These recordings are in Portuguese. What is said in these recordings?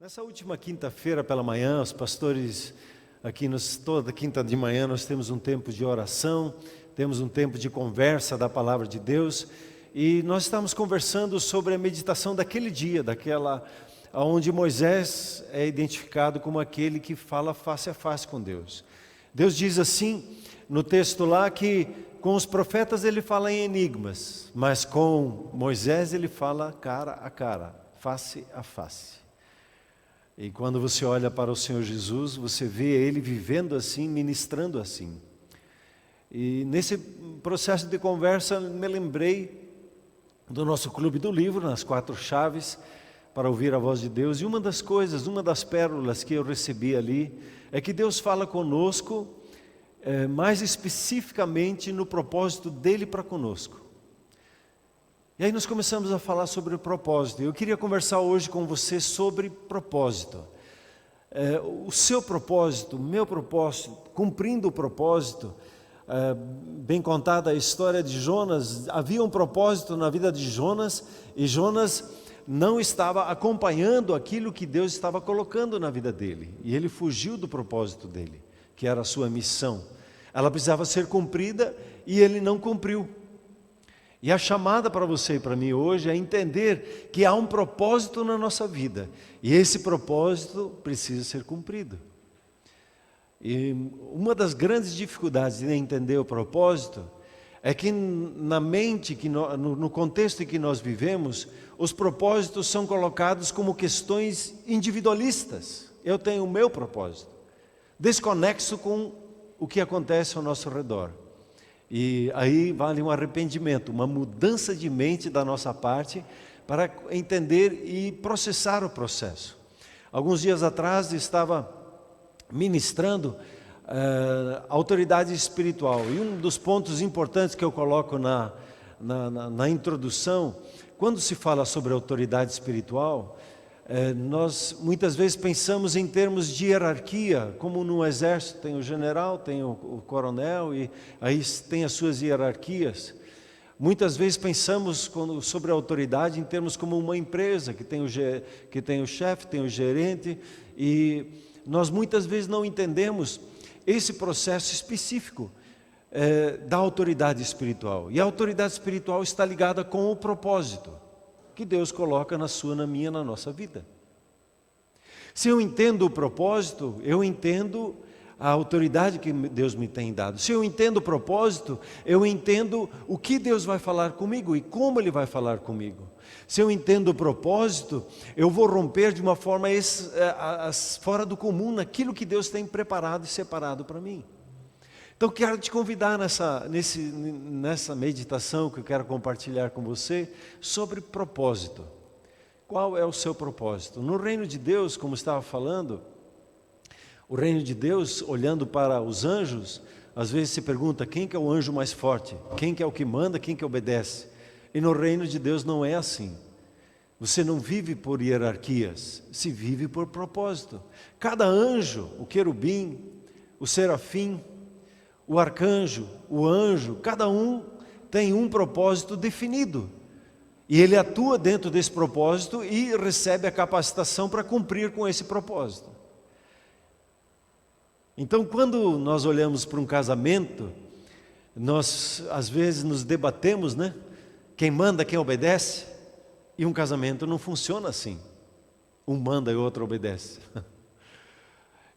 Nessa última quinta-feira pela manhã, os pastores toda quinta de manhã nós temos um tempo de oração, temos um tempo de conversa da palavra de Deus, e nós estamos conversando sobre a meditação daquele dia, onde Moisés é identificado como aquele que fala face a face com Deus. Deus diz assim no texto lá que com os profetas ele fala em enigmas, mas com Moisés ele fala cara a cara, face a face. E quando você olha para o Senhor Jesus, você vê Ele vivendo assim, ministrando assim. E nesse processo de conversa, me lembrei do nosso clube do livro, nas 4 chaves, para ouvir a voz de Deus. E uma das pérolas que eu recebi ali, é que Deus fala conosco, mais especificamente no propósito dEle para conosco. E aí nós começamos a falar sobre o propósito. Eu queria conversar hoje com você sobre propósito. O seu propósito, o meu propósito, cumprindo o propósito. Bem contada a história de Jonas, havia um propósito na vida de Jonas, e Jonas não estava acompanhando aquilo que Deus estava colocando na vida dele. E ele fugiu do propósito dele, que era a sua missão. Ela precisava ser cumprida e ele não cumpriu. E a chamada para você e para mim hoje é entender que há um propósito na nossa vida. E esse propósito precisa ser cumprido. E uma das grandes dificuldades de entender o propósito é que na mente, no contexto em que nós vivemos, os propósitos são colocados como questões individualistas. Eu tenho o meu propósito, desconexo com o que acontece ao nosso redor. E aí vale um arrependimento, uma mudança de mente da nossa parte para entender e processar o processo. Alguns dias atrás estava ministrando autoridade espiritual, e um dos pontos importantes que eu coloco na introdução, quando se fala sobre autoridade espiritual, nós muitas vezes pensamos em termos de hierarquia, como no exército tem o general, tem o coronel, e aí tem as suas hierarquias. Muitas vezes pensamos sobre a autoridade em termos como uma empresa, que tem o chefe, tem o gerente, e nós muitas vezes não entendemos esse processo específico da autoridade espiritual. E a autoridade espiritual está ligada com o propósito que Deus coloca na sua, na minha, na nossa vida. Se eu entendo o propósito, eu entendo a autoridade que Deus me tem dado. Se eu entendo o propósito, eu entendo o que Deus vai falar comigo e como Ele vai falar comigo. Se eu entendo o propósito, eu vou romper de uma forma fora do comum naquilo que Deus tem preparado e separado para mim. Então quero te convidar nessa meditação que eu quero compartilhar com você sobre propósito. Qual é o seu propósito? No reino de Deus, como estava falando, o reino de Deus, olhando para os anjos, às vezes se pergunta quem que é o anjo mais forte, quem que é o que manda, quem que obedece. E no reino de Deus não é assim. Você não vive por hierarquias, se vive por propósito. Cada anjo, o querubim, o serafim, o arcanjo, o anjo, cada um tem um propósito definido. E ele atua dentro desse propósito e recebe a capacitação para cumprir com esse propósito. Então, quando nós olhamos para um casamento, nós às vezes nos debatemos, né? Quem manda, quem obedece. E um casamento não funciona assim. Um manda e o outro obedece.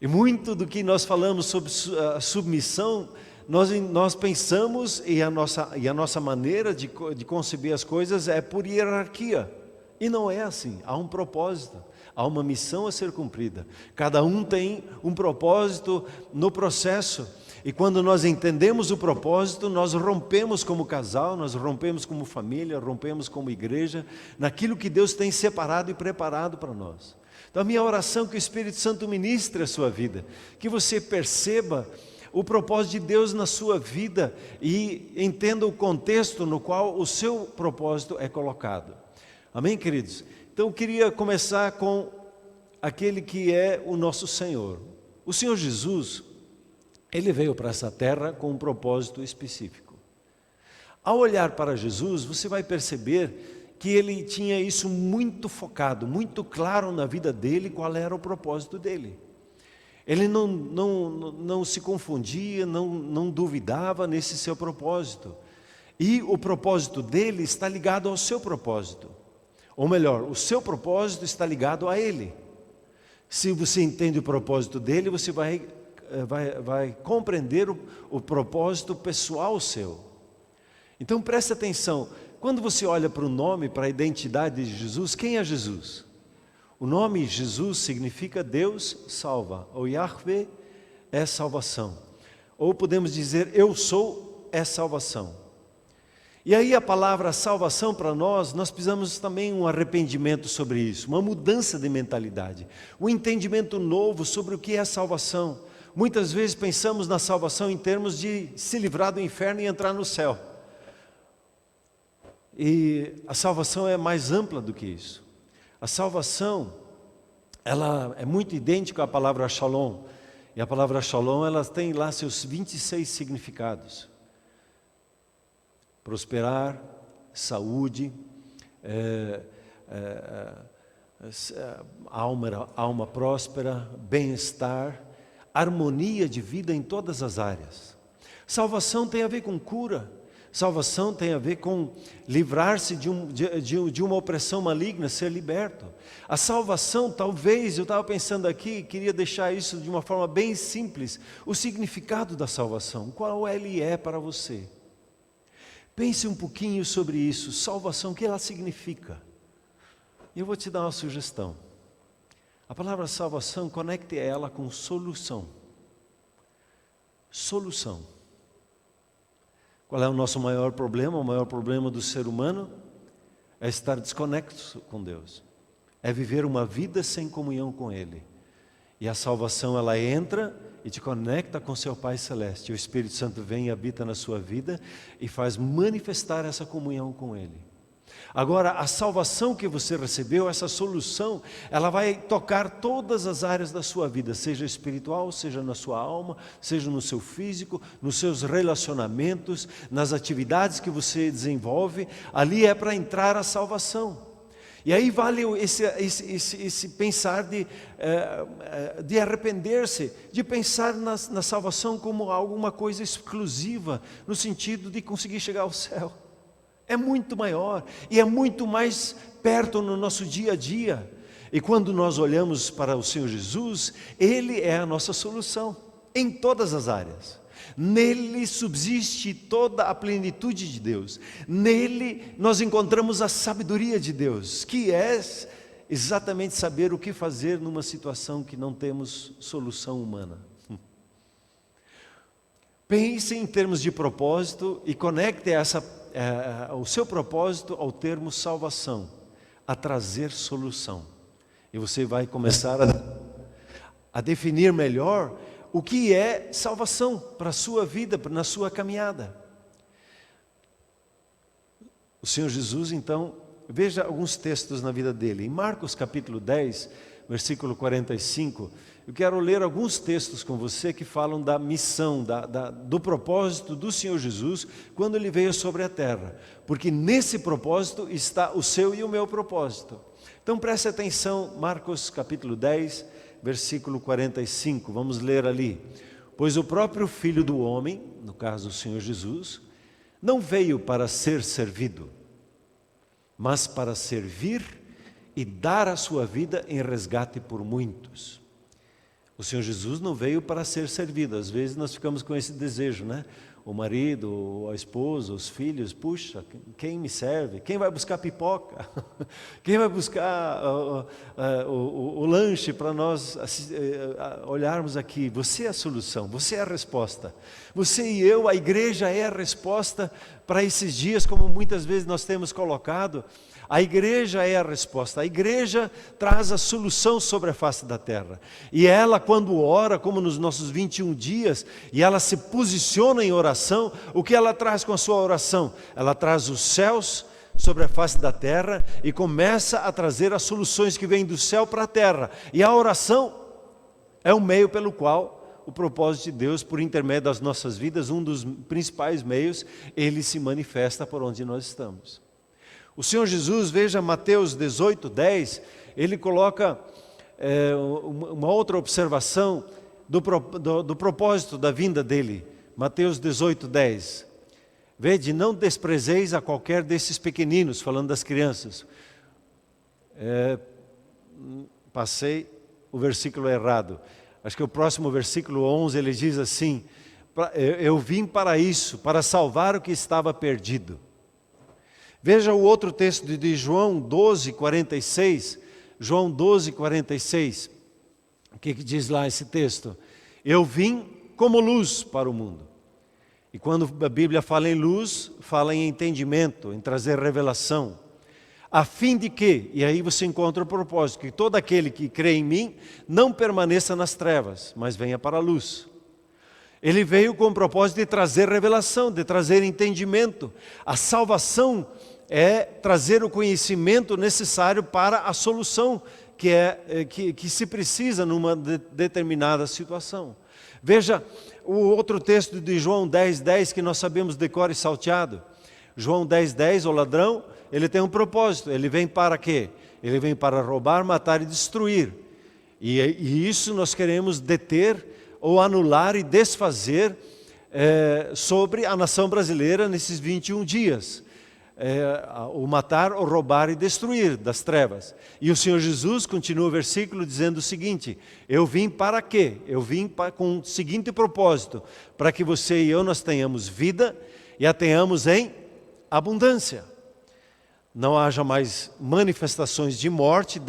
E muito do que nós falamos sobre a submissão, nós pensamos, e a nossa maneira de conceber as coisas é por hierarquia. E não é assim, há um propósito, há uma missão a ser cumprida. Cada um tem um propósito no processo. E quando nós entendemos o propósito, nós rompemos como casal, nós rompemos como família, rompemos como igreja, naquilo que Deus tem separado e preparado para nós. Então a minha oração é que o Espírito Santo ministre a sua vida, que você perceba o propósito de Deus na sua vida e entenda o contexto no qual o seu propósito é colocado. Amém, queridos? Então eu queria começar com aquele que é o nosso Senhor. O Senhor Jesus, Ele veio para essa terra com um propósito específico. Ao olhar para Jesus, você vai perceber que ele tinha isso muito focado, muito claro na vida dele, qual era o propósito dele. Ele não se confundia, não duvidava nesse seu propósito. E o propósito dele está ligado ao seu propósito. Ou melhor, o seu propósito está ligado a ele. Se você entende o propósito dele, você vai compreender o propósito pessoal seu. Então preste atenção, quando você olha para o nome, para a identidade de Jesus, quem é Jesus? O nome Jesus significa Deus salva, ou Yahvé é salvação. Ou podemos dizer, eu sou é salvação. E aí a palavra salvação para nós precisamos também um arrependimento sobre isso, uma mudança de mentalidade, um entendimento novo sobre o que é salvação. Muitas vezes pensamos na salvação em termos de se livrar do inferno e entrar no céu. E a salvação é mais ampla do que isso. A salvação, ela é muito idêntica à palavra shalom. E a palavra shalom, ela tem lá seus 26 significados. Prosperar, saúde, alma próspera, bem-estar, harmonia de vida em todas as áreas. Salvação tem a ver com cura. Salvação tem a ver com livrar-se de uma opressão maligna, ser liberto. A salvação, talvez, eu estava pensando aqui, queria deixar isso de uma forma bem simples, o significado da salvação, qual ele é para você. Pense um pouquinho sobre isso, salvação, o que ela significa? Eu vou te dar uma sugestão. A palavra salvação, conecte ela com solução. Solução. Qual é o nosso maior problema? O maior problema do ser humano é estar desconecto com Deus. É viver uma vida sem comunhão com Ele. E a salvação, ela entra e te conecta com seu Pai Celeste. O Espírito Santo vem e habita na sua vida e faz manifestar essa comunhão com Ele. Agora, a salvação que você recebeu, essa solução, ela vai tocar todas as áreas da sua vida, seja espiritual, seja na sua alma, seja no seu físico, nos seus relacionamentos, nas atividades que você desenvolve, ali é para entrar a salvação. E aí vale esse pensar de arrepender-se, de pensar na salvação como alguma coisa exclusiva, no sentido de conseguir chegar ao céu. É muito maior e é muito mais perto no nosso dia a dia. E quando nós olhamos para o Senhor Jesus, Ele é a nossa solução em todas as áreas. Nele subsiste toda a plenitude de Deus. Nele nós encontramos a sabedoria de Deus, que é exatamente saber o que fazer numa situação que não temos solução humana. Pense em termos de propósito e conecte o seu propósito ao termo salvação, a trazer solução. E você vai começar a definir melhor o que é salvação para a sua vida, na sua caminhada. O Senhor Jesus, então, veja alguns textos na vida dele. Em Marcos capítulo 10, versículo 45, eu quero ler alguns textos com você que falam da missão, do propósito do Senhor Jesus quando Ele veio sobre a terra. Porque nesse propósito está o seu e o meu propósito. Então preste atenção, Marcos capítulo 10, versículo 45, vamos ler ali. Pois o próprio Filho do Homem, no caso o Senhor Jesus, não veio para ser servido, mas para servir e dar a sua vida em resgate por muitos. O Senhor Jesus não veio para ser servido. Às vezes nós ficamos com esse desejo, né? O marido, a esposa, os filhos, puxa, quem me serve? Quem vai buscar pipoca? Quem vai buscar o lanche para nós olharmos aqui? Você é a solução, você é a resposta. Você e eu, a igreja é a resposta para esses dias, como muitas vezes nós temos colocado. A igreja é a resposta, a igreja traz a solução sobre a face da terra. E ela, quando ora, como nos nossos 21 dias, e ela se posiciona em oração, o que ela traz com a sua oração? Ela traz os céus sobre a face da terra e começa a trazer as soluções que vêm do céu para a terra. E a oração é o meio pelo qual o propósito de Deus, por intermédio das nossas vidas, um dos principais meios, ele se manifesta por onde nós estamos. O Senhor Jesus, veja Mateus 18:10, ele coloca uma outra observação do propósito da vinda dele. Mateus 18:10. Vede, não desprezeis a qualquer desses pequeninos, falando das crianças. Passei o versículo errado. Acho que o próximo versículo 11, ele diz assim: eu vim para isso, para salvar o que estava perdido. Veja o outro texto de João 12:46. João 12:46. O que diz lá esse texto? Eu vim como luz para o mundo. E quando a Bíblia fala em luz, fala em entendimento, em trazer revelação. A fim de que, e aí você encontra o propósito, que todo aquele que crê em mim não permaneça nas trevas, mas venha para a luz. Ele veio com o propósito de trazer revelação, de trazer entendimento. A salvação é trazer o conhecimento necessário para a solução que se precisa numa determinada situação. Veja o outro texto de João 10:10 que nós sabemos de cor e salteado. João 10:10, o ladrão, ele tem um propósito. Ele vem para quê? Ele vem para roubar, matar e destruir. E isso nós queremos deter ou anular e desfazer sobre a nação brasileira nesses 21 dias. O matar, o roubar e destruir das trevas. E o Senhor Jesus continua o versículo dizendo o seguinte: eu vim para quê? Eu vim com o seguinte propósito: para que você e eu nós tenhamos vida e a tenhamos em abundância. Não haja mais manifestações de morte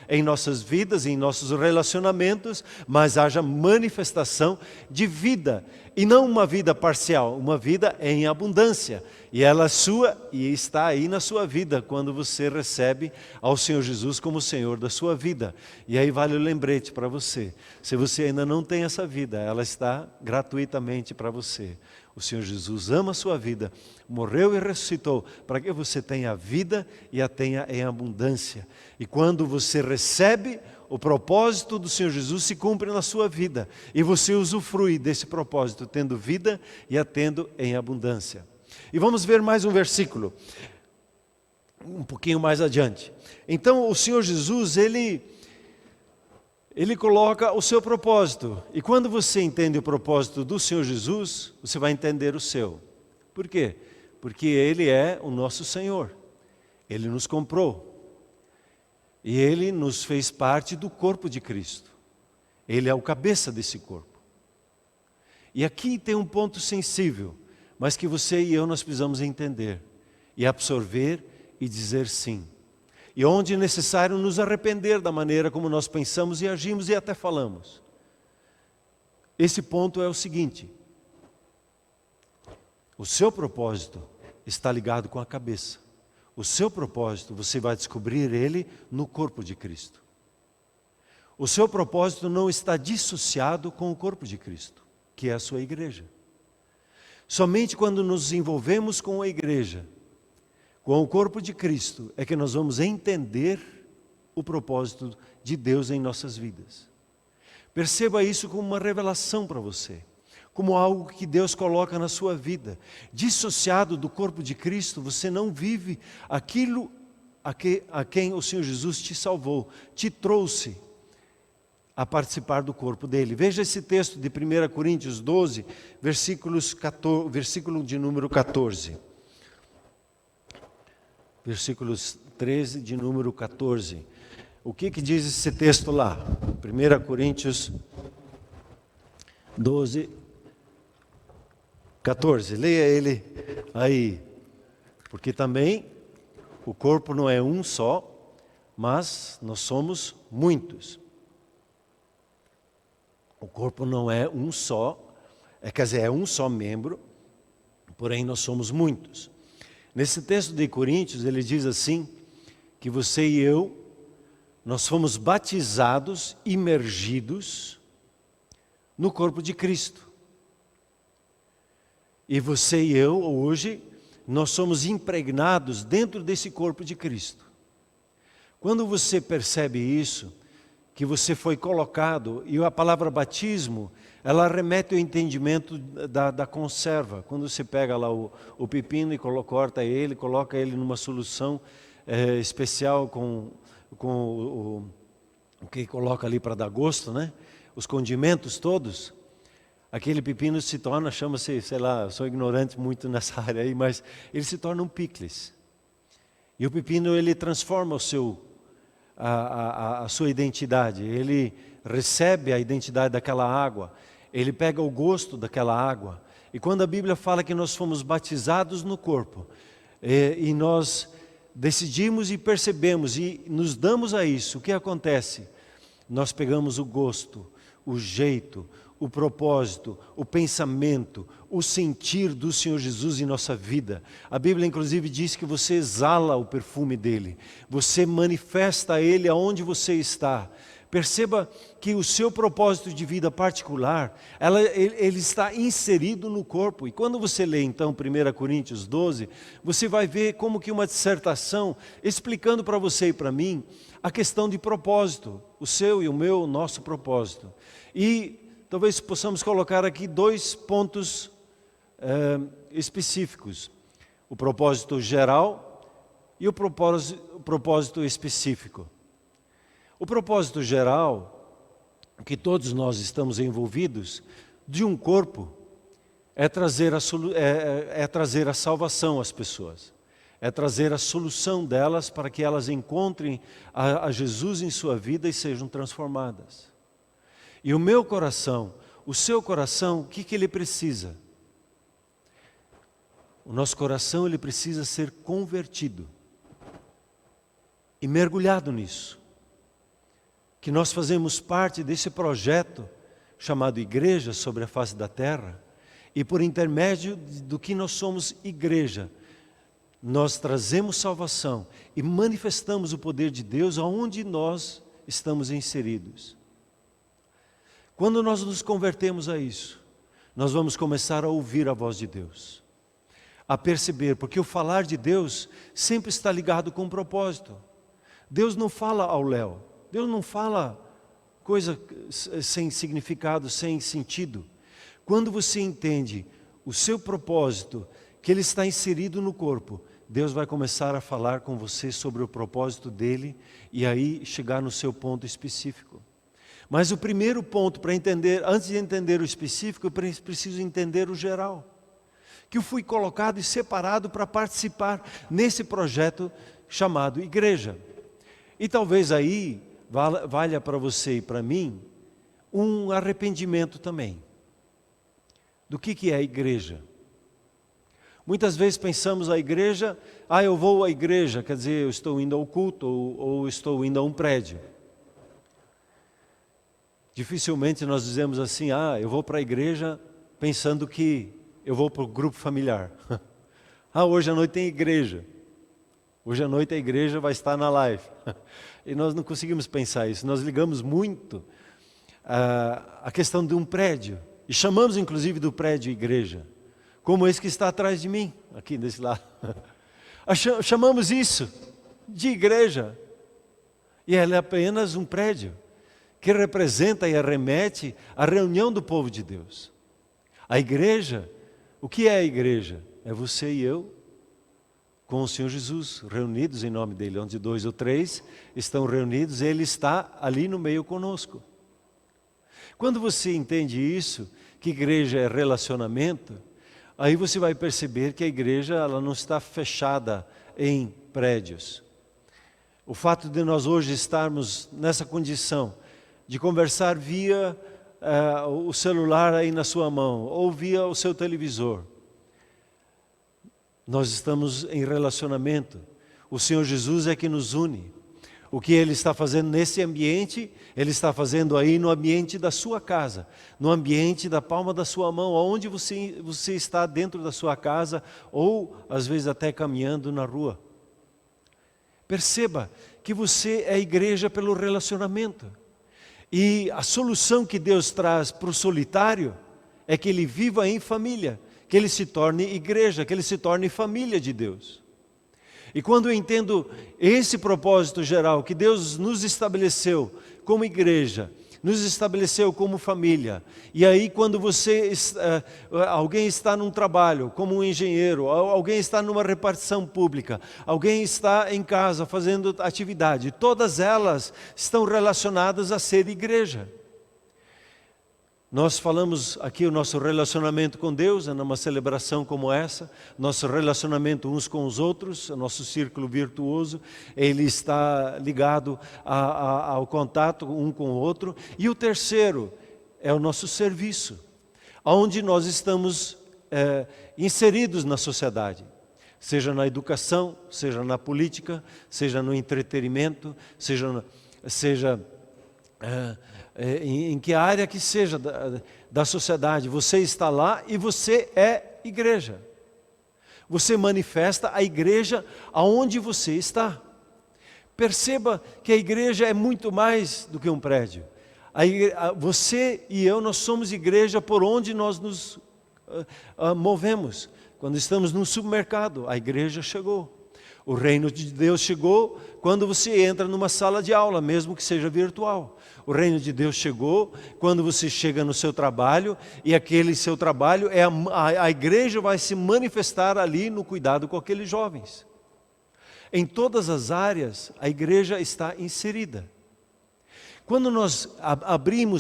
em nossas vidas, em nossos relacionamentos, mas haja manifestação de vida. E não uma vida parcial, uma vida em abundância. E ela é sua e está aí na sua vida quando você recebe ao Senhor Jesus como Senhor da sua vida. E aí vale o lembrete para você. Se você ainda não tem essa vida, ela está gratuitamente para você. O Senhor Jesus ama a sua vida, morreu e ressuscitou para que você tenha vida e a tenha em abundância. E quando você recebe, o propósito do Senhor Jesus se cumpre na sua vida. E você usufrui desse propósito, tendo vida e a tendo em abundância. E vamos ver mais um versículo, um pouquinho mais adiante. Então o Senhor Jesus, Ele coloca o seu propósito. E quando você entende o propósito do Senhor Jesus, você vai entender o seu. Por quê? Porque Ele é o nosso Senhor. Ele nos comprou. E Ele nos fez parte do corpo de Cristo. Ele é o cabeça desse corpo. E aqui tem um ponto sensível, mas que você e eu nós precisamos entender. E absorver e dizer sim. E onde necessário nos arrepender da maneira como nós pensamos e agimos e até falamos. Esse ponto é o seguinte: o seu propósito está ligado com a cabeça. O seu propósito, você vai descobrir ele no corpo de Cristo. O seu propósito não está dissociado com o corpo de Cristo, que é a sua igreja. Somente quando nos envolvemos com a igreja, com o corpo de Cristo, é que nós vamos entender o propósito de Deus em nossas vidas. Perceba isso como uma revelação para você, como algo que Deus coloca na sua vida. Dissociado do corpo de Cristo, você não vive aquilo a quem o Senhor Jesus te salvou, te trouxe a participar do corpo dele. Veja esse texto de 1 Coríntios 12, versículo de número 14. Versículos 13 de número 14. O que diz esse texto lá? 1 Coríntios 12, 14. Leia ele aí. Porque também o corpo não é um só, mas nós somos muitos. O corpo não é um só, é um só membro, porém nós somos muitos. Nesse texto de Coríntios, ele diz assim, que você e eu, nós fomos batizados, imergidos no corpo de Cristo. E você e eu, hoje, nós somos impregnados dentro desse corpo de Cristo. Quando você percebe isso, que você foi colocado, e a palavra batismo, ela remete ao entendimento da conserva. Quando você pega lá o pepino e corta ele, coloca ele numa solução especial com o que coloca ali para dar gosto, né? Os condimentos todos, aquele pepino se torna, chama-se, sei lá, sou ignorante muito nessa área aí, mas ele se torna um picles. E o pepino, ele transforma a sua identidade, ele recebe a identidade daquela água, ele pega o gosto daquela água. E quando a Bíblia fala que nós fomos batizados no corpo, e nós decidimos e percebemos e nos damos a isso, o que acontece? Nós pegamos o gosto, o jeito, o propósito, o pensamento, o sentir do Senhor Jesus em nossa vida. A Bíblia inclusive diz que você exala o perfume dele, você manifesta ele aonde você está. Perceba que o seu propósito de vida particular, ele está inserido no corpo. E quando você lê então 1 Coríntios 12, você vai ver como que uma dissertação explicando para você e para mim a questão de propósito, o seu e o meu, o nosso propósito. E talvez possamos colocar aqui 2 pontos específicos: o propósito geral e o propósito específico. O propósito geral, que todos nós estamos envolvidos, de um corpo, é trazer a salvação às pessoas, é trazer a solução delas para que elas encontrem a Jesus em sua vida e sejam transformadas. E o meu coração, o seu coração, o que ele precisa? O nosso coração, ele precisa ser convertido e mergulhado nisso. Que nós fazemos parte desse projeto chamado Igreja sobre a face da terra, e por intermédio do que nós somos igreja, nós trazemos salvação e manifestamos o poder de Deus aonde nós estamos inseridos. Quando nós nos convertemos a isso, nós vamos começar a ouvir a voz de Deus, a perceber, porque o falar de Deus sempre está ligado com um propósito. Deus não fala ao léu, Deus não fala coisa sem significado, sem sentido. Quando você entende o seu propósito, que ele está inserido no corpo, Deus vai começar a falar com você sobre o propósito dele e aí chegar no seu ponto específico. Mas o primeiro ponto para entender, antes de entender o específico, eu preciso entender o geral. Que eu fui colocado e separado para participar nesse projeto chamado igreja. E talvez aí valha para você e para mim um arrependimento também. Do que é a igreja? Muitas vezes pensamos a igreja, eu vou à igreja, quer dizer, eu estou indo ao culto ou estou indo a um prédio. Dificilmente nós dizemos assim, eu vou para a igreja pensando que eu vou para o grupo familiar. Hoje à noite tem igreja. Hoje à noite a igreja vai estar na live. E nós não conseguimos pensar isso. Nós ligamos muito a questão de um prédio. E chamamos inclusive do prédio igreja. Como esse que está atrás de mim, aqui desse lado. Chamamos isso de igreja. E ela é apenas um prédio que representa e arremete a reunião do povo de Deus. A igreja, o que é a igreja? É você e eu, com o Senhor Jesus, reunidos em nome dele. Onde 2 ou 3 estão reunidos, ele está ali no meio conosco. Quando você entende isso, que igreja é relacionamento, aí você vai perceber que a igreja ela não está fechada em prédios. O fato de nós hoje estarmos nessa condição de conversar via o celular aí na sua mão, ou via o seu televisor. Nós estamos em relacionamento. O Senhor Jesus é que nos une. O que Ele está fazendo nesse ambiente, Ele está fazendo aí no ambiente da sua casa, no ambiente da palma da sua mão, aonde você está dentro da sua casa, ou às vezes até caminhando na rua. Perceba que você é igreja pelo relacionamento. E a solução que Deus traz para o solitário é que ele viva em família, que ele se torne igreja, que ele se torne família de Deus. E quando eu entendo esse propósito geral que Deus nos estabeleceu como igreja, nos estabeleceu como família. E aí quando alguém está num trabalho, como um engenheiro, alguém está numa repartição pública, alguém está em casa fazendo atividade, todas elas estão relacionadas a ser igreja. Nós falamos aqui o nosso relacionamento com Deus, numa celebração como essa, nosso relacionamento uns com os outros, o nosso círculo virtuoso, ele está ligado ao contato um com o outro. E o terceiro é o nosso serviço, onde nós estamos inseridos na sociedade, seja na educação, seja na política, seja no entretenimento, seja em que área que seja da sociedade, você está lá e você é igreja. Você manifesta a igreja aonde você está. Perceba que a igreja é muito mais do que um prédio. Você e eu, nós somos igreja por onde nós nos movemos. Quando estamos num supermercado, a igreja chegou. O reino de Deus chegou quando você entra numa sala de aula, mesmo que seja virtual. O reino de Deus chegou quando você chega no seu trabalho, e aquele seu trabalho, a igreja vai se manifestar ali no cuidado com aqueles jovens. Em todas as áreas, a igreja está inserida. Quando nós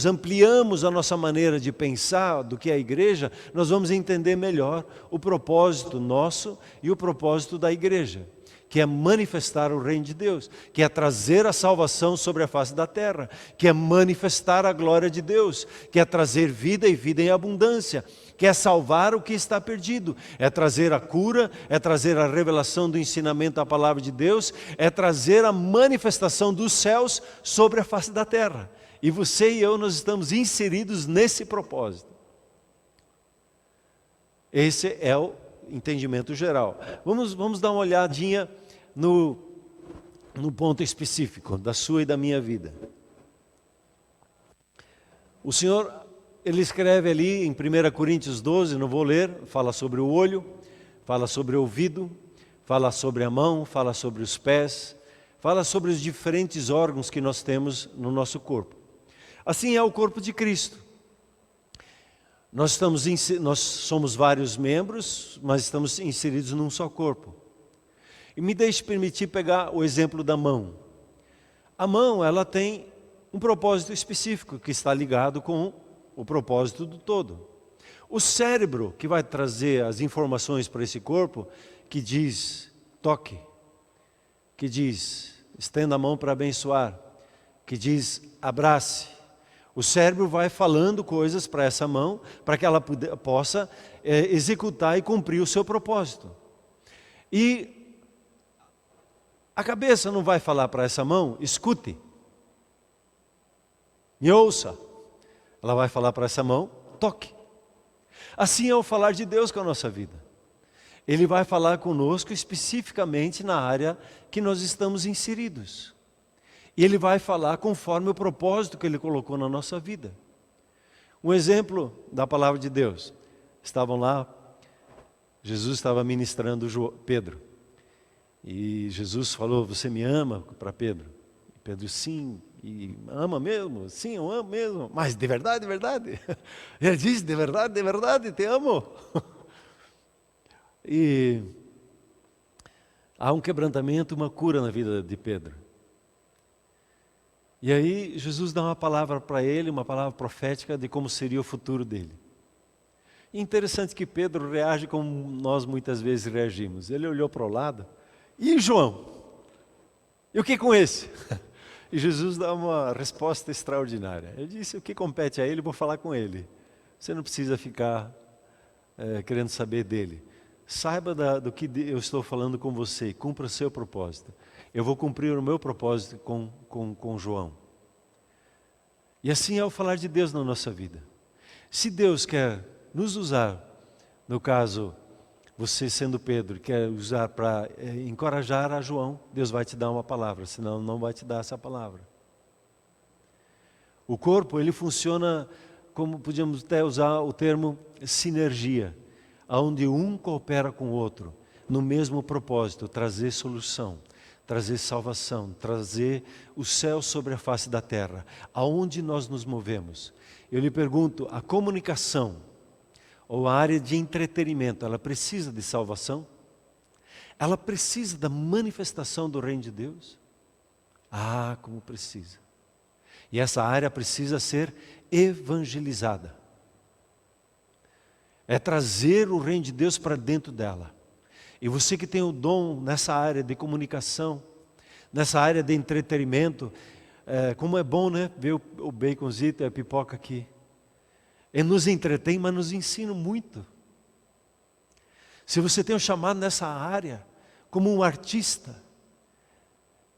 ampliamos a nossa maneira de pensar do que é a igreja, nós vamos entender melhor o propósito nosso e o propósito da igreja, que é manifestar o reino de Deus, que é trazer a salvação sobre a face da terra, que é manifestar a glória de Deus, que é trazer vida e vida em abundância, que é salvar o que está perdido, é trazer a cura, é trazer a revelação do ensinamento da palavra de Deus, é trazer a manifestação dos céus sobre a face da terra. E você e eu, nós estamos inseridos nesse propósito. Esse é o entendimento geral. Vamos dar uma olhadinha no ponto específico da sua e da minha vida. O Senhor, Ele escreve ali em 1 Coríntios 12, não vou ler, fala sobre o olho, fala sobre o ouvido, fala sobre a mão, fala sobre os pés, fala sobre os diferentes órgãos que nós temos no nosso corpo. Assim é o corpo de Cristo. Nós somos vários membros, mas estamos inseridos num só corpo. E me deixe permitir pegar o exemplo da mão. A mão, ela tem um propósito específico que está ligado com o propósito do todo. O cérebro, que vai trazer as informações para esse corpo, que diz toque, que diz estenda a mão para abençoar, que diz abrace. O cérebro vai falando coisas para essa mão, para que ela possa executar e cumprir o seu propósito. E a cabeça não vai falar para essa mão, escute, me ouça. Ela vai falar para essa mão, toque. Assim é o falar de Deus com a nossa vida. Ele vai falar conosco especificamente na área que nós estamos inseridos. E Ele vai falar conforme o propósito que Ele colocou na nossa vida. Um exemplo da palavra de Deus. Estavam lá, Jesus estava ministrando Pedro. E Jesus falou, você me ama? Para Pedro. E Pedro, sim. E ama mesmo? Sim, eu amo mesmo. Mas de verdade, de verdade? Ele disse, de verdade, te amo. E há um quebrantamento, uma cura na vida de Pedro. E aí Jesus dá uma palavra para ele, uma palavra profética de como seria o futuro dele. E interessante que Pedro reage como nós muitas vezes reagimos. Ele olhou para o lado, e João? E o que com esse? E Jesus dá uma resposta extraordinária. Ele disse, o que compete a ele, vou falar com ele. Você não precisa ficar querendo saber dele. Saiba do que eu estou falando com você, cumpra o seu propósito. Eu vou cumprir o meu propósito com João. E assim é o falar de Deus na nossa vida. Se Deus quer nos usar, no caso, você sendo Pedro, quer usar para encorajar a João, Deus vai te dar uma palavra, senão não vai te dar essa palavra. O corpo, ele funciona como podíamos até usar o termo sinergia, onde um coopera com o outro, no mesmo propósito, trazer solução, trazer salvação, trazer o céu sobre a face da terra. Aonde nós nos movemos? Eu lhe pergunto, a comunicação ou a área de entretenimento, ela precisa de salvação? Ela precisa da manifestação do reino de Deus? Ah, como precisa. E essa área precisa ser evangelizada. É trazer o reino de Deus para dentro dela. E você que tem o dom nessa área de comunicação, nessa área de entretenimento, como é bom, né? Ver o baconzito e a pipoca aqui. Ele nos entretém, mas nos ensina muito. Se você tem um chamado nessa área, como um artista,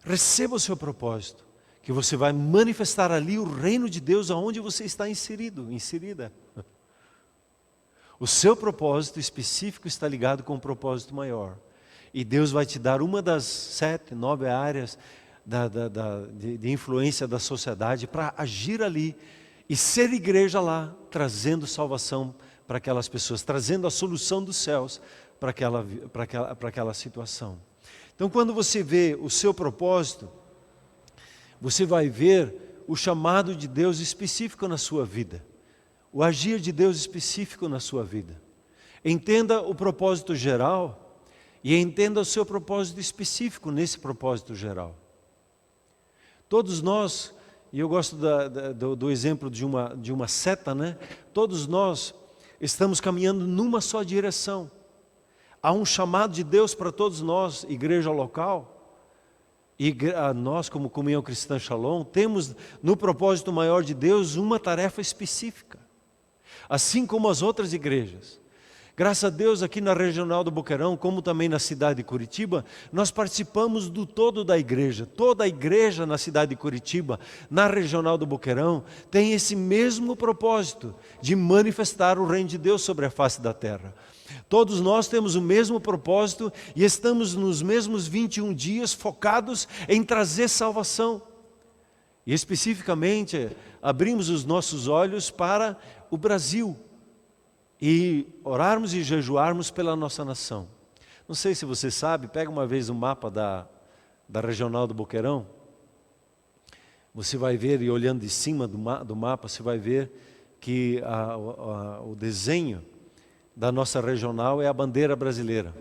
receba o seu propósito, que você vai manifestar ali o reino de Deus aonde você está inserido, inserida. O seu propósito específico está ligado com um propósito maior. E Deus vai te dar uma das 7, 9 áreas de influência da sociedade para agir ali e ser igreja lá, trazendo salvação para aquelas pessoas, trazendo a solução dos céus para aquela situação. Então, quando você vê o seu propósito, você vai ver o chamado de Deus específico na sua vida. O agir de Deus específico na sua vida. Entenda o propósito geral e entenda o seu propósito específico nesse propósito geral. Todos nós, e eu gosto do exemplo de uma seta, né? Todos nós estamos caminhando numa só direção. Há um chamado de Deus para todos nós, igreja local. E nós, como Comunhão Cristã Shalom, temos no propósito maior de Deus uma tarefa específica. Assim como as outras igrejas. Graças a Deus, aqui na Regional do Boqueirão, como também na cidade de Curitiba, nós participamos do todo da igreja. Toda a igreja na cidade de Curitiba, na Regional do Boqueirão, tem esse mesmo propósito de manifestar o reino de Deus sobre a face da terra. Todos nós temos o mesmo propósito e estamos nos mesmos 21 dias focados em trazer salvação. E especificamente, abrimos os nossos olhos para o Brasil e orarmos e jejuarmos pela nossa nação. Não sei se você sabe, pega uma vez o mapa da Regional do Boqueirão, você vai ver, e olhando de cima do mapa, você vai ver que o desenho da nossa regional é a bandeira brasileira.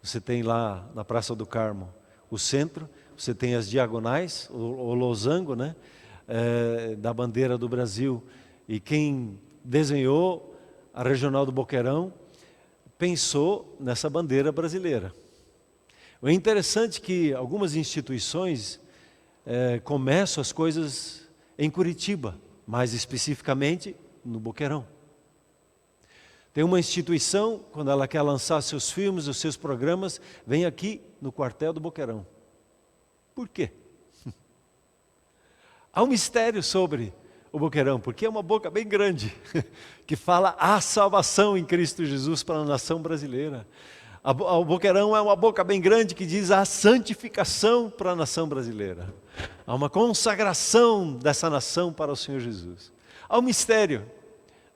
Você tem lá na Praça do Carmo o centro, você tem as diagonais, o losango, né, da bandeira do Brasil. E quem desenhou a Regional do Boqueirão pensou nessa bandeira brasileira. O interessante é que algumas instituições começam as coisas em Curitiba, mais especificamente no Boqueirão. Tem uma instituição, quando ela quer lançar seus filmes, os seus programas, vem aqui no quartel do Boqueirão. Por quê? Há um mistério sobre o Boqueirão, porque é uma boca bem grande, que fala a salvação em Cristo Jesus para a nação brasileira. O Boqueirão é uma boca bem grande que diz a santificação para a nação brasileira. Há uma consagração dessa nação para o Senhor Jesus. Há um mistério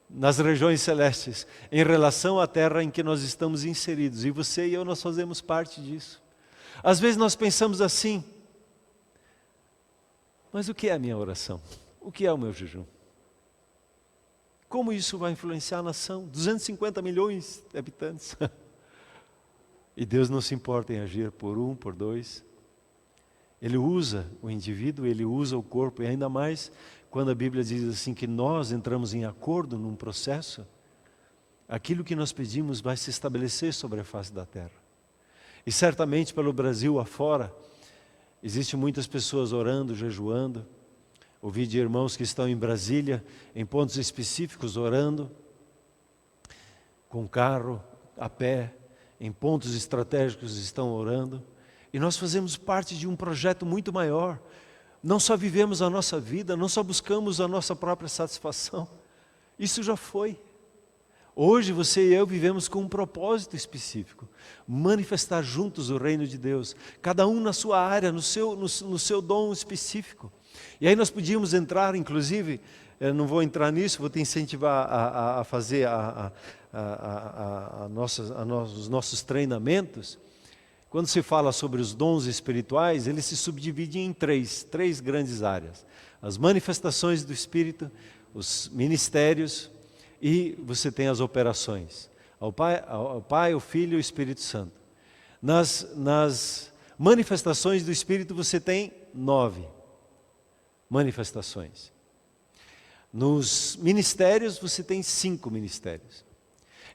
nas regiões celestes, em relação à terra em que nós estamos inseridos. E você e eu, nós fazemos parte disso. Às vezes nós pensamos assim, mas o que é a minha oração? O que é o meu jejum? Como isso vai influenciar a nação? 250 milhões de habitantes. E Deus não se importa em agir por um, por dois. Ele usa o indivíduo, ele usa o corpo, e ainda mais quando a Bíblia diz assim que nós entramos em acordo num processo, aquilo que nós pedimos vai se estabelecer sobre a face da terra. E certamente pelo Brasil afora, existem muitas pessoas orando, jejuando. Ouvi de irmãos que estão em Brasília, em pontos específicos, orando, com carro, a pé, em pontos estratégicos estão orando. E nós fazemos parte de um projeto muito maior. Não só vivemos a nossa vida, não só buscamos a nossa própria satisfação. Isso já foi. Hoje você e eu vivemos com um propósito específico. Manifestar juntos o reino de Deus. Cada um na sua área, no seu dom específico. E aí nós podíamos entrar, inclusive, eu não vou entrar nisso, vou te incentivar a fazer os nossos treinamentos. Quando se fala sobre os dons espirituais, eles se subdividem em três grandes áreas. As manifestações do Espírito, os ministérios e você tem as operações. Ao Pai, o Filho e o Espírito Santo. Nas manifestações do Espírito você tem 9 manifestações. Nos ministérios você tem 5 ministérios.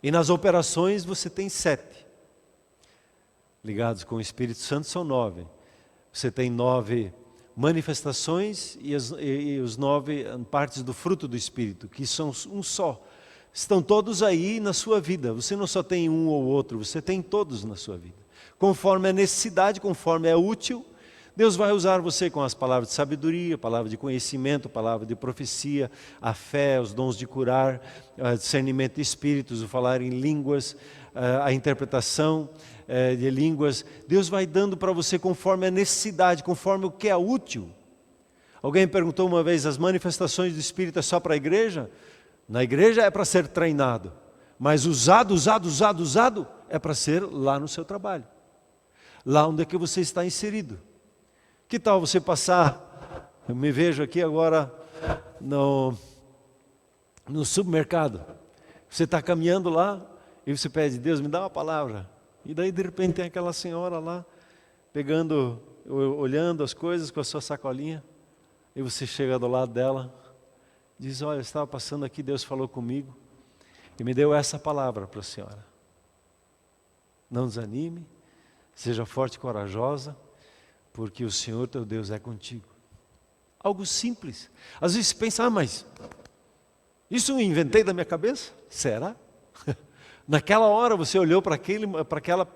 E nas operações você tem 7. Ligados com o Espírito Santo são 9. Você tem 9 manifestações e os 9 partes do fruto do Espírito, que são um só. Estão todos aí na sua vida. Você não só tem um ou outro, você tem todos na sua vida. Conforme a necessidade, conforme é útil, Deus vai usar você com as palavras de sabedoria, palavra de conhecimento, palavra de profecia, a fé, os dons de curar, discernimento de espíritos, o falar em línguas, a interpretação de línguas. Deus vai dando para você conforme a necessidade, conforme o que é útil. Alguém perguntou uma vez, as manifestações do Espírito é só para a igreja? Na igreja é para ser treinado, mas usado é para ser lá no seu trabalho. Lá onde é que você está inserido. Que tal você passar, eu me vejo aqui agora no supermercado, você está caminhando lá e você pede, Deus me dá uma palavra, e daí de repente tem aquela senhora lá, olhando as coisas com a sua sacolinha, e você chega do lado dela, diz, olha, eu estava passando aqui, Deus falou comigo, e me deu essa palavra para a senhora. Não desanime, seja forte e corajosa, porque o Senhor teu Deus é contigo. Algo simples. Às vezes você pensa, mas isso eu inventei da minha cabeça? Será? Naquela hora você olhou para aquela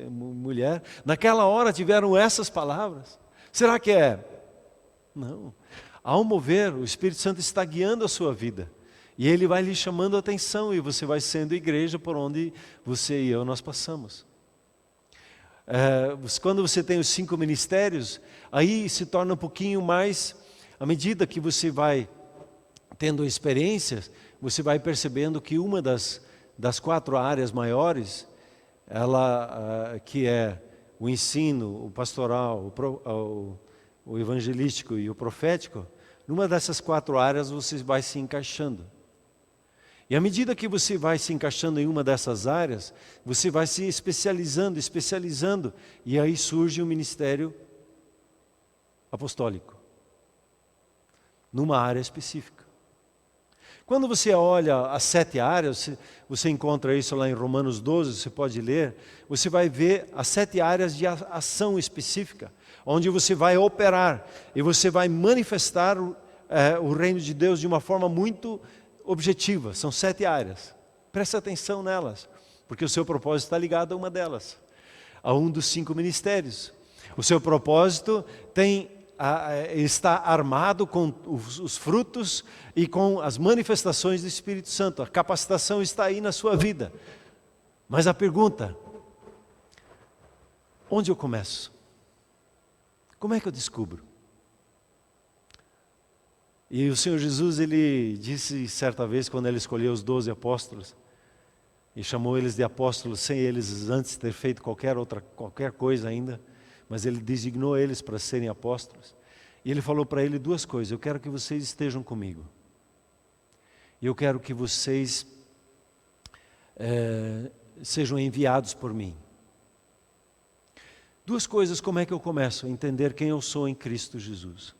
mulher, naquela hora tiveram essas palavras. Será que é? Não. Ao mover, o Espírito Santo está guiando a sua vida. E Ele vai lhe chamando a atenção e você vai sendo igreja por onde você e eu nós passamos. Quando você tem os 5 ministérios, aí se torna um pouquinho mais, à medida que você vai tendo experiências, você vai percebendo que uma das 4 áreas maiores, que é o ensino, o pastoral, o evangelístico e o profético, numa dessas 4 áreas você vai se encaixando. E à medida que você vai se encaixando em uma dessas áreas, você vai se especializando, e aí surge o ministério apostólico, numa área específica. Quando você olha as 7 áreas, você encontra isso lá em Romanos 12, você pode ler, você vai ver as 7 áreas de ação específica, onde você vai operar, e você vai manifestar o reino de Deus de uma forma muito objetiva. São 7 áreas. Preste atenção nelas, porque o seu propósito está ligado a uma delas, a um dos 5 ministérios. O seu propósito está armado com os frutos e com as manifestações do Espírito Santo. A capacitação está aí na sua vida. Mas a pergunta, onde eu começo? Como é que eu descubro? E o Senhor Jesus, Ele disse certa vez, quando Ele escolheu os 12 apóstolos, e chamou eles de apóstolos sem eles antes ter feito qualquer coisa ainda, mas Ele designou eles para serem apóstolos. E Ele falou para ele 2 coisas, eu quero que vocês estejam comigo. E eu quero que vocês sejam enviados por mim. 2 coisas, como é que eu começo a entender quem eu sou em Cristo Jesus?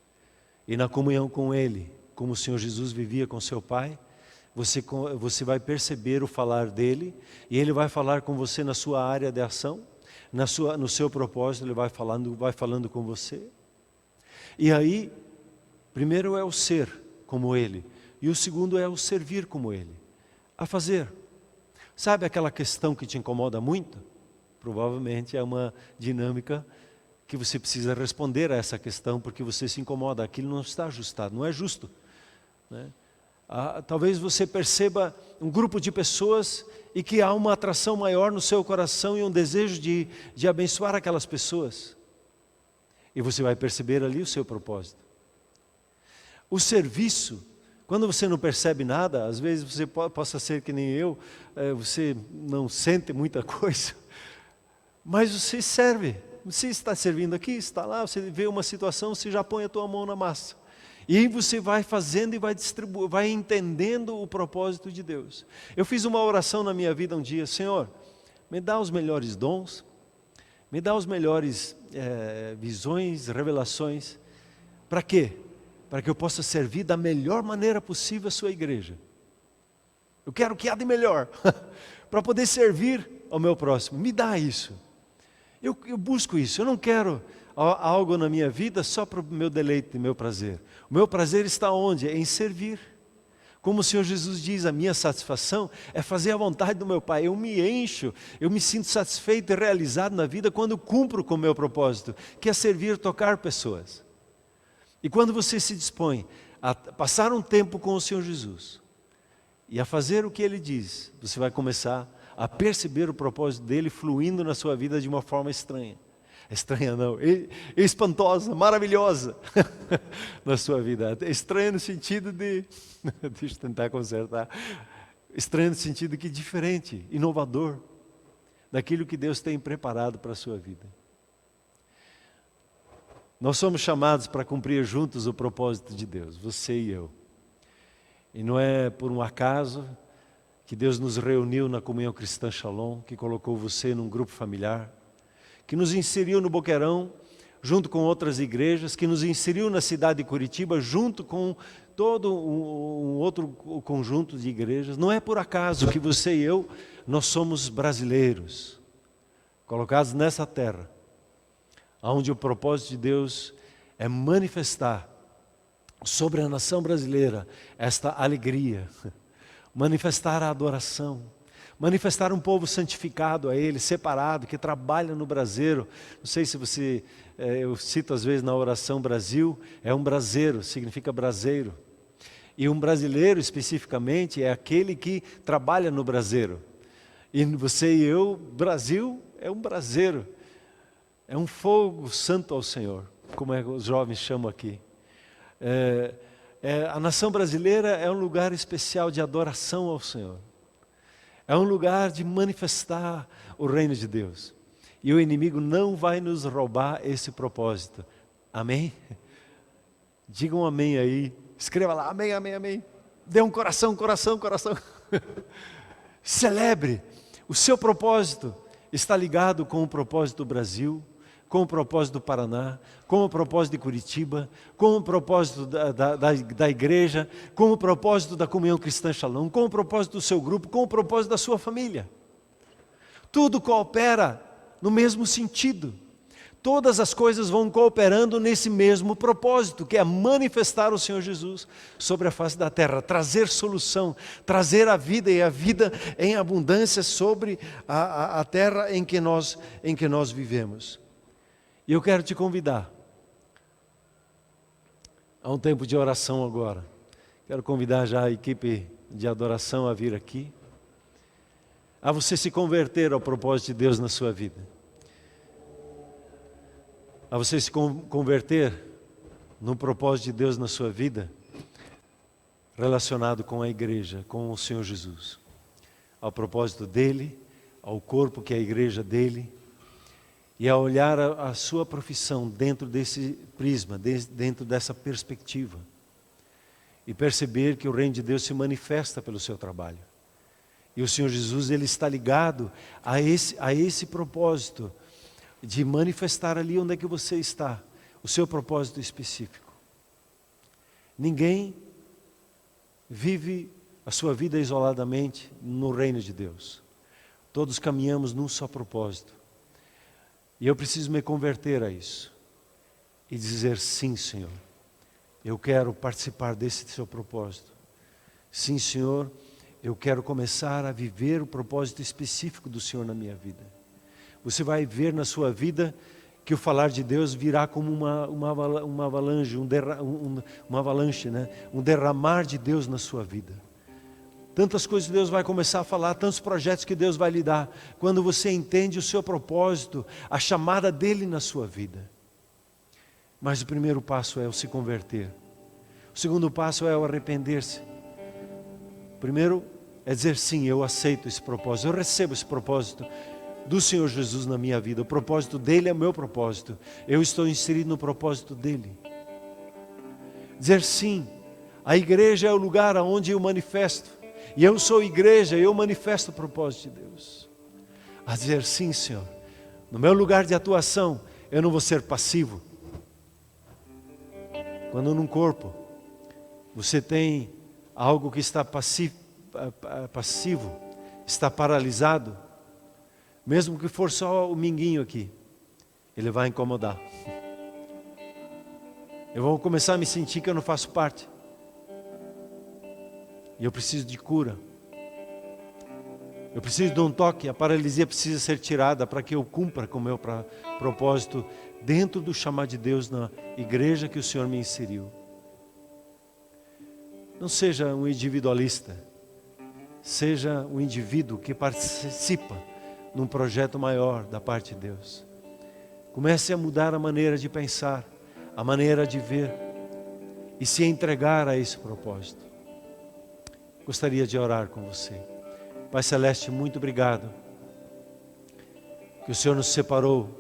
E na comunhão com Ele, como o Senhor Jesus vivia com seu Pai, você vai perceber o falar dEle, e Ele vai falar com você na sua área de ação, no seu propósito, Ele vai falando com você. E aí, primeiro é o ser como Ele, e o segundo é o servir como Ele, a fazer. Sabe aquela questão que te incomoda muito? Provavelmente é uma dinâmica que você precisa responder a essa questão, porque você se incomoda, aquilo não está ajustado, não é justo, né? Talvez você perceba um grupo de pessoas e que há uma atração maior no seu coração e um desejo de abençoar aquelas pessoas. E você vai perceber ali o seu propósito. O serviço, quando você não percebe nada, às vezes você possa ser que nem eu, você não sente muita coisa, Mas você serve. Você está servindo aqui, está lá, você vê uma situação, você já põe a tua mão na massa. E aí você vai fazendo e vai distribuindo, vai entendendo o propósito de Deus. Eu fiz uma oração na minha vida um dia: Senhor, me dá os melhores dons, me dá os melhores visões, revelações. Para quê? Para que eu possa servir da melhor maneira possível a sua igreja. Eu quero o que há de melhor, para poder servir ao meu próximo. Me dá isso. Eu busco isso. Eu não quero algo na minha vida só para o meu deleite e meu prazer. O meu prazer está onde? Em servir. Como o Senhor Jesus diz, a minha satisfação é fazer a vontade do meu Pai. Eu me encho, eu me sinto satisfeito e realizado na vida quando cumpro com o meu propósito, que é servir, tocar pessoas. E quando você se dispõe a passar um tempo com o Senhor Jesus e a fazer o que Ele diz, você vai começar a perceber o propósito dEle fluindo na sua vida de uma forma estranha. Estranha não, espantosa, maravilhosa na sua vida. Estranha no sentido de, deixa eu tentar consertar, estranha no sentido que diferente, inovador, daquilo que Deus tem preparado para a sua vida. Nós somos chamados para cumprir juntos o propósito de Deus, você e eu. E não é por um acaso que Deus nos reuniu na Comunhão Cristã Shalom, que colocou você num grupo familiar, que nos inseriu no Boqueirão, junto com outras igrejas, que nos inseriu na cidade de Curitiba, junto com todo um outro conjunto de igrejas. Não é por acaso que você e eu, nós somos brasileiros, colocados nessa terra, onde o propósito de Deus é manifestar sobre a nação brasileira esta alegria, manifestar a adoração, manifestar um povo santificado a Ele, separado, que trabalha no braseiro. Não sei se você, eu cito às vezes na oração Brasil, é um braseiro, significa braseiro. E um brasileiro especificamente é aquele que trabalha no braseiro. E você e eu, Brasil é um braseiro, é um fogo santo ao Senhor, como os jovens chamam aqui. A nação brasileira é um lugar especial de adoração ao Senhor. É um lugar de manifestar o reino de Deus. E o inimigo não vai nos roubar esse propósito. Amém? Diga um amém aí. Escreva lá, amém, amém, amém. Dê um coração, coração, coração. Celebre. O seu propósito está ligado com o propósito do Brasil, com o propósito do Paraná, com o propósito de Curitiba, com o propósito da igreja, com o propósito da Comunhão Cristã Shalom, com o propósito do seu grupo, com o propósito da sua família. Tudo coopera no mesmo sentido. Todas as coisas vão cooperando nesse mesmo propósito, que é manifestar o Senhor Jesus sobre a face da terra, trazer solução, trazer a vida e a vida em abundância sobre a terra em que nós vivemos. E eu quero te convidar a um tempo de oração agora. Quero convidar já a equipe de adoração a vir aqui, a você se converter ao propósito de Deus na sua vida, a você se converter no propósito de Deus na sua vida, relacionado com a igreja, com o Senhor Jesus, ao propósito dele, ao corpo que é a igreja dele, e a olhar a sua profissão dentro desse prisma, dentro dessa perspectiva. E perceber que o reino de Deus se manifesta pelo seu trabalho. E o Senhor Jesus, Ele está ligado a esse propósito de manifestar ali onde é que você está, o seu propósito específico. Ninguém vive a sua vida isoladamente no reino de Deus. Todos caminhamos num só propósito. E eu preciso me converter a isso. E dizer, sim, Senhor, eu quero participar desse seu propósito. Sim, Senhor, eu quero começar a viver o propósito específico do Senhor na minha vida. Você vai ver na sua vida que o falar de Deus virá como uma avalanche, uma avalanche, né? Um derramar de Deus na sua vida. Tantas coisas que Deus vai começar a falar, tantos projetos que Deus vai lhe dar, quando você entende o seu propósito, a chamada dEle na sua vida. Mas o primeiro passo é o se converter. O segundo passo é o arrepender-se. O primeiro é dizer sim, eu aceito esse propósito, eu recebo esse propósito do Senhor Jesus na minha vida. O propósito dele é o meu propósito. Eu estou inserido no propósito dele. Dizer sim, a igreja é o lugar onde eu manifesto. E eu sou igreja, eu manifesto o propósito de Deus. A dizer sim, Senhor, no meu lugar de atuação, eu não vou ser passivo. Quando num corpo, você tem algo que está passivo, está paralisado, mesmo que for só o minguinho aqui, ele vai incomodar. Eu vou começar a me sentir que eu não faço parte. E eu preciso de cura. Eu preciso de um toque. A paralisia precisa ser tirada para que eu cumpra com o meu propósito dentro do chamado de Deus na igreja que o Senhor me inseriu. Não seja um individualista. Seja um indivíduo que participa num projeto maior da parte de Deus. Comece a mudar a maneira de pensar, a maneira de ver e se entregar a esse propósito. Gostaria de orar com você. Pai Celeste, muito obrigado que o Senhor nos separou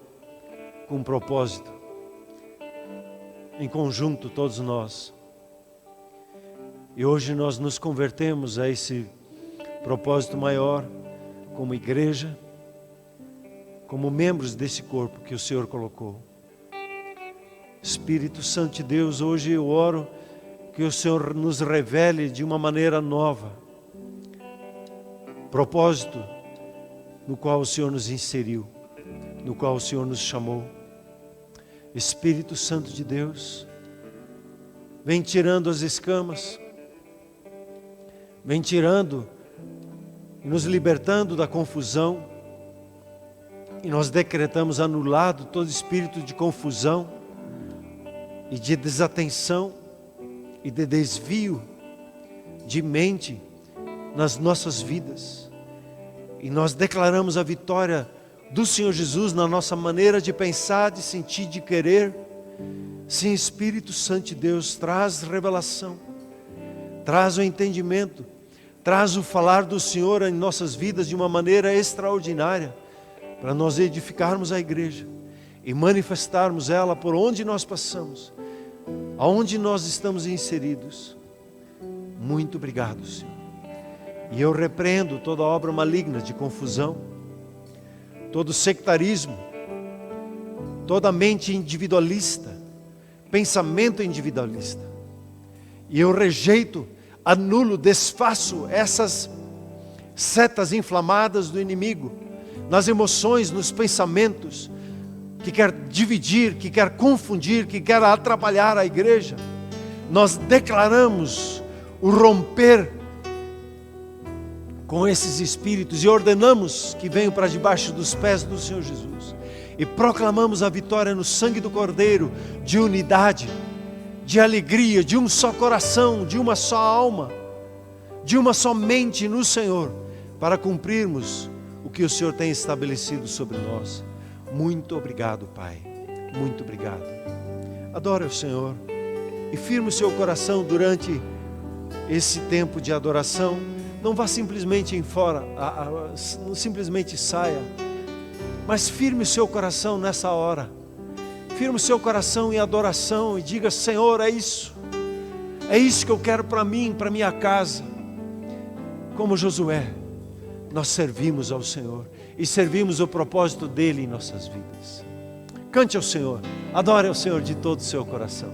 com um propósito, em conjunto todos nós. E hoje nós nos convertemos a esse propósito maior, como igreja, como membros desse corpo que o Senhor colocou. Espírito Santo de Deus, hoje eu oro que o Senhor nos revele de uma maneira nova propósito no qual o Senhor nos inseriu, no qual o Senhor nos chamou. Espírito Santo de Deus, vem tirando as escamas, vem tirando e nos libertando da confusão, e nós decretamos anulado todo espírito de confusão e de desatenção e de desvio de mente nas nossas vidas. E nós declaramos a vitória do Senhor Jesus na nossa maneira de pensar, de sentir, de querer. Sim, Espírito Santo de Deus, traz revelação, traz o entendimento, traz o falar do Senhor em nossas vidas de uma maneira extraordinária, para nós edificarmos a igreja e manifestarmos ela por onde nós passamos, aonde nós estamos inseridos. Muito obrigado, Senhor. E eu repreendo toda obra maligna de confusão, todo sectarismo, toda mente individualista, pensamento individualista. E eu rejeito, anulo, desfaço essas setas inflamadas do inimigo, nas emoções, nos pensamentos, que quer dividir, que quer confundir, que quer atrapalhar a igreja. Nós declaramos o romper com esses espíritos e ordenamos que venham para debaixo dos pés do Senhor Jesus. E proclamamos a vitória no sangue do Cordeiro, de unidade, de alegria, de um só coração, de uma só alma, de uma só mente no Senhor, para cumprirmos o que o Senhor tem estabelecido sobre nós. Muito obrigado, Pai. Muito obrigado. Adore o Senhor e firme o seu coração durante esse tempo de adoração. Não vá simplesmente embora, não simplesmente saia, mas firme o seu coração nessa hora. Firme o seu coração em adoração e diga: Senhor, é isso que eu quero para mim, para minha casa. Como Josué, nós servimos ao Senhor e servimos o propósito dele em nossas vidas. Cante ao Senhor, adore ao Senhor de todo o seu coração.